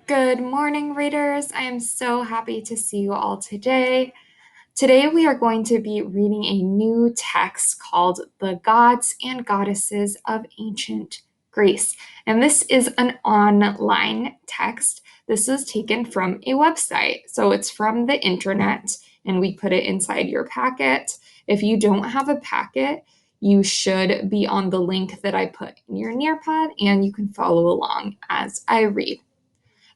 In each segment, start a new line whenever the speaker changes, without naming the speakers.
Good morning, readers. I am so happy to see you all today. Today, we are going to be reading a new text called The Gods and Goddesses of Ancient Greece. And this is an online text. This is taken from a website. So it's from the internet, and we put it inside your packet. If you don't have a packet, you should be on the link that I put in your Nearpod, and you can follow along as I read.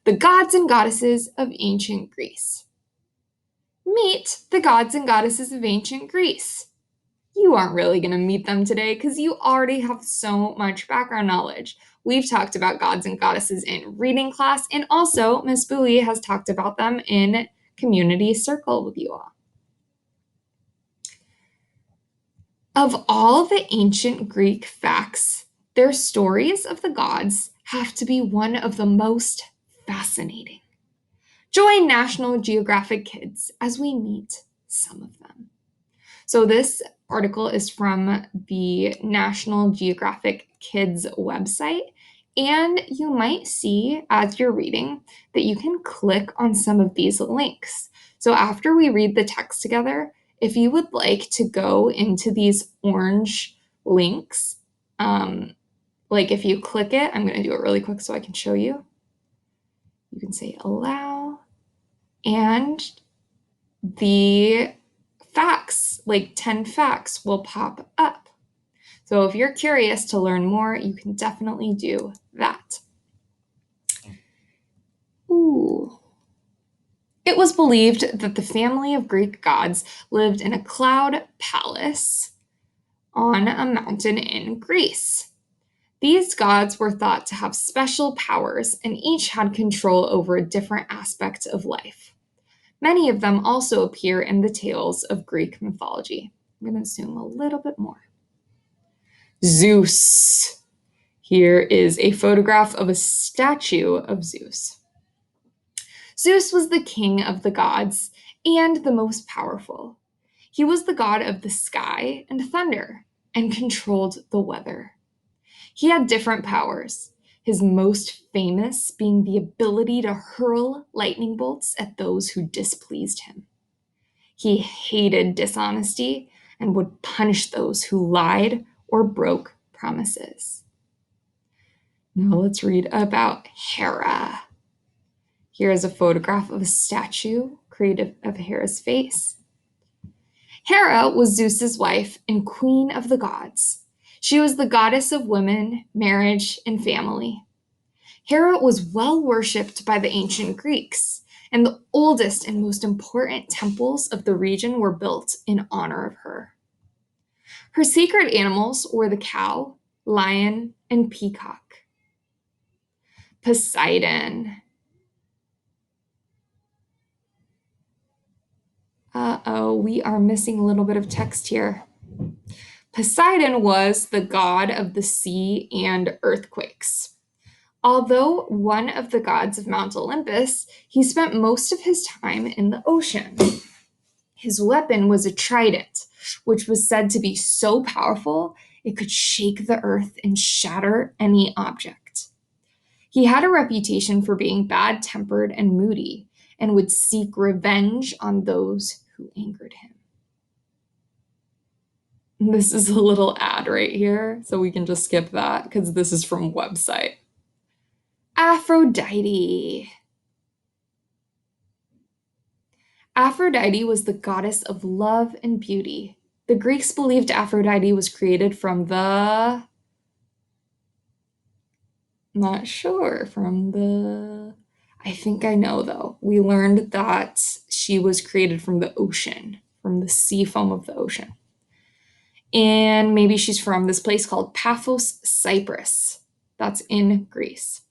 The Gods and Goddesses of Ancient Greece. Meet the gods and goddesses of ancient Greece. You aren't really going to meet them today because you already have so much background knowledge. We've talked about gods and goddesses in reading class, and also Miss Bowie has talked about them in community circle with you all. Of all the ancient Greek facts, their stories of the gods have to be one of the most fascinating. Join National Geographic Kids as we meet some of them. So this article is from the National Geographic Kids website, and you might see as you're reading that you can click on some of these links. So after we read the text together, if you would like to go into these orange links, like if you click it, I'm going to do it really quick so I can show you. You can say allow, and the facts, like 10 facts, will pop up. So if you're curious to learn more, you can definitely do that. Ooh. It was believed that the family of Greek gods lived in a cloud palace on a mountain in Greece. These gods were thought to have special powers, and each had control over a different aspect of life. Many of them also appear in the tales of Greek mythology. I'm going to zoom a little bit more. Zeus. Here is a photograph of a statue of Zeus. Zeus was the king of the gods and the most powerful. He was the god of the sky and thunder and controlled the weather. He had different powers, his most famous being the ability to hurl lightning bolts at those who displeased him. He hated dishonesty and would punish those who lied or broke promises. Now let's read about Hera. Here is a photograph of a statue created of Hera's face. Hera was Zeus's wife and queen of the gods. She was the goddess of women, marriage, and family. Hera was well worshipped by the ancient Greeks, and the oldest and most important temples of the region were built in honor of her. Her sacred animals were the cow, lion, and peacock. Poseidon. Uh-oh, we are missing a little bit of text here. Poseidon was the god of the sea and earthquakes. Although one of the gods of Mount Olympus, he spent most of his time in the ocean. His weapon was a trident, which was said to be so powerful it could shake the earth and shatter any object. He had a reputation for being bad-tempered and moody, and would seek revenge on those who angered him. This is a little ad right here, so we can just skip that because this is from website. Aphrodite. Aphrodite was the goddess of love and beauty. The Greeks believed Aphrodite was created from the... Not sure, from the... I think I know though. We learned that she was created from the ocean, from the sea foam of the ocean. And maybe she's from this place called Paphos, Cyprus. That's in Greece.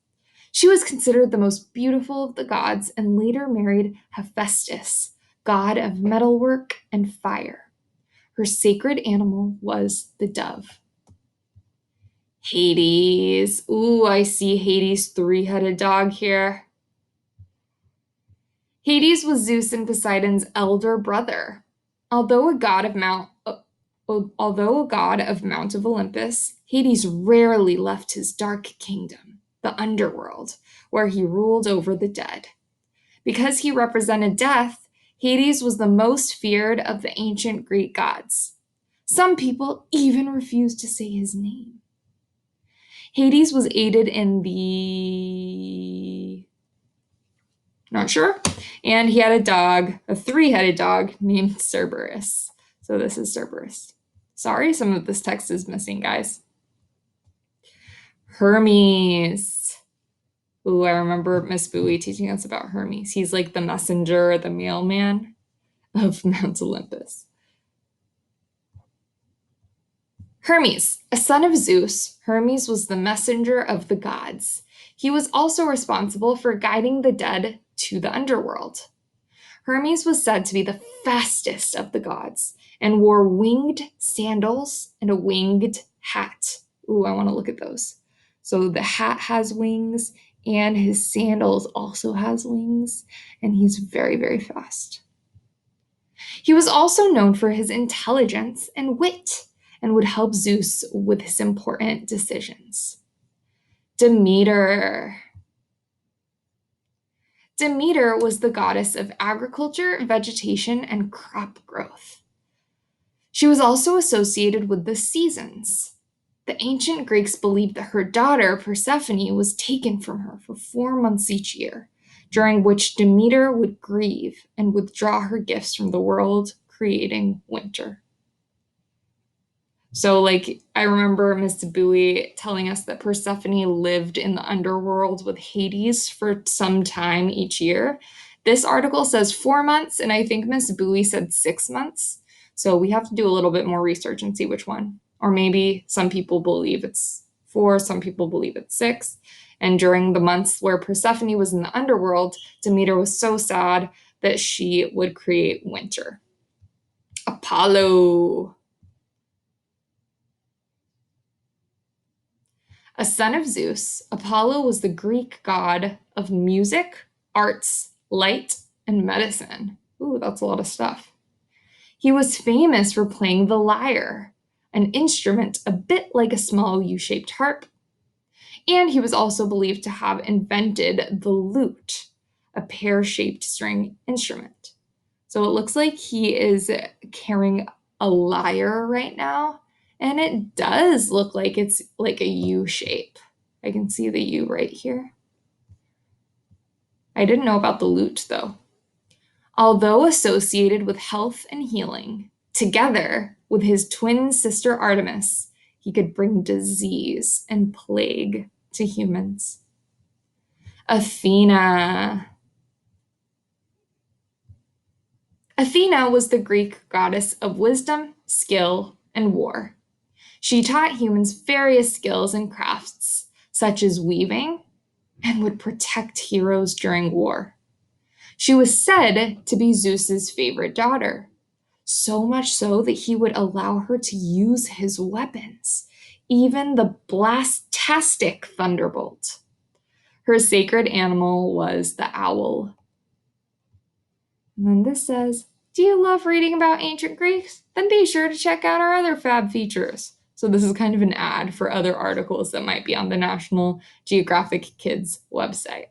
She was considered the most beautiful of the gods and later married Hephaestus, god of metalwork and fire. Her sacred animal was the dove. Hades. Ooh, I see Hades' three-headed dog here. Hades was Zeus and Poseidon's elder brother. Although a god of Mount of Olympus, Hades rarely left his dark kingdom, the underworld, where he ruled over the dead. Because he represented death, Hades was the most feared of the ancient Greek gods. Some people even refused to say his name. Hades was aided in the... not sure. And he had a dog, a three-headed dog named Cerberus. So this is Cerberus. Sorry, some of this text is missing, guys. Hermes. Ooh, I remember Miss Bowie teaching us about Hermes. He's like the messenger, the mailman of Mount Olympus. Hermes, a son of Zeus, Hermes was the messenger of the gods. He was also responsible for guiding the dead to the underworld. Hermes was said to be the fastest of the gods and wore winged sandals and a winged hat. Ooh, I want to look at those. So the hat has wings and his sandals also has wings, and he's very, very fast. He was also known for his intelligence and wit and would help Zeus with his important decisions. Demeter. Demeter was the goddess of agriculture, vegetation, and crop growth. She was also associated with the seasons. The ancient Greeks believed that her daughter, Persephone, was taken from her for 4 months each year, during which Demeter would grieve and withdraw her gifts from the world, creating winter. So, like, I remember Miss Bowie telling us that Persephone lived in the underworld with Hades for some time each year. This article says 4 months, and I think Miss Bowie said 6 months. So we have to do a little bit more research and see which one. Or maybe some people believe it's 4, some people believe it's 6. And during the months where Persephone was in the underworld, Demeter was so sad that she would create winter. Apollo. A son of Zeus, Apollo was the Greek god of music, arts, light, and medicine. Ooh, that's a lot of stuff. He was famous for playing the lyre, an instrument a bit like a small U-shaped harp. And he was also believed to have invented the lute, a pear-shaped string instrument. So it looks like he is carrying a lyre right now. And it does look like it's like a U shape. I can see the U right here. I didn't know about the lute, though. Although associated with health and healing, together with his twin sister Artemis, he could bring disease and plague to humans. Athena. Athena was the Greek goddess of wisdom, skill, and war. She taught humans various skills and crafts, such as weaving, and would protect heroes during war. She was said to be Zeus's favorite daughter, so much so that he would allow her to use his weapons, even the blastastic thunderbolt. Her sacred animal was the owl. And then this says, do you love reading about ancient Greeks? Then be sure to check out our other fab features. So this is kind of an ad for other articles that might be on the National Geographic Kids website.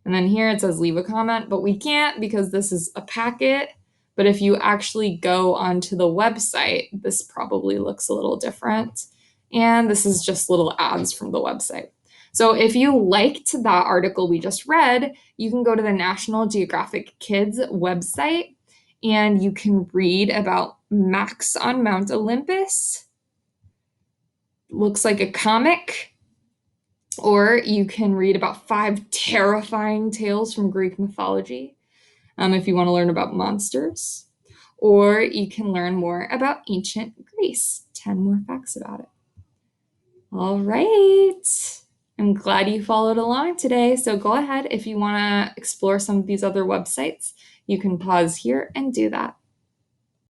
And then here it says leave a comment, but we can't because this is a packet. But if you actually go onto the website, this probably looks a little different. And this is just little ads from the website. So if you liked that article we just read, you can go to the National Geographic Kids website and you can read about Max on Mount Olympus. Looks like a comic. Or you can read about 5 terrifying tales from Greek mythology if you want to learn about monsters. Or you can learn more about ancient Greece, 10 more facts about it. All right. I'm glad you followed along today. So go ahead, if you want to explore some of these other websites, you can pause here and do that.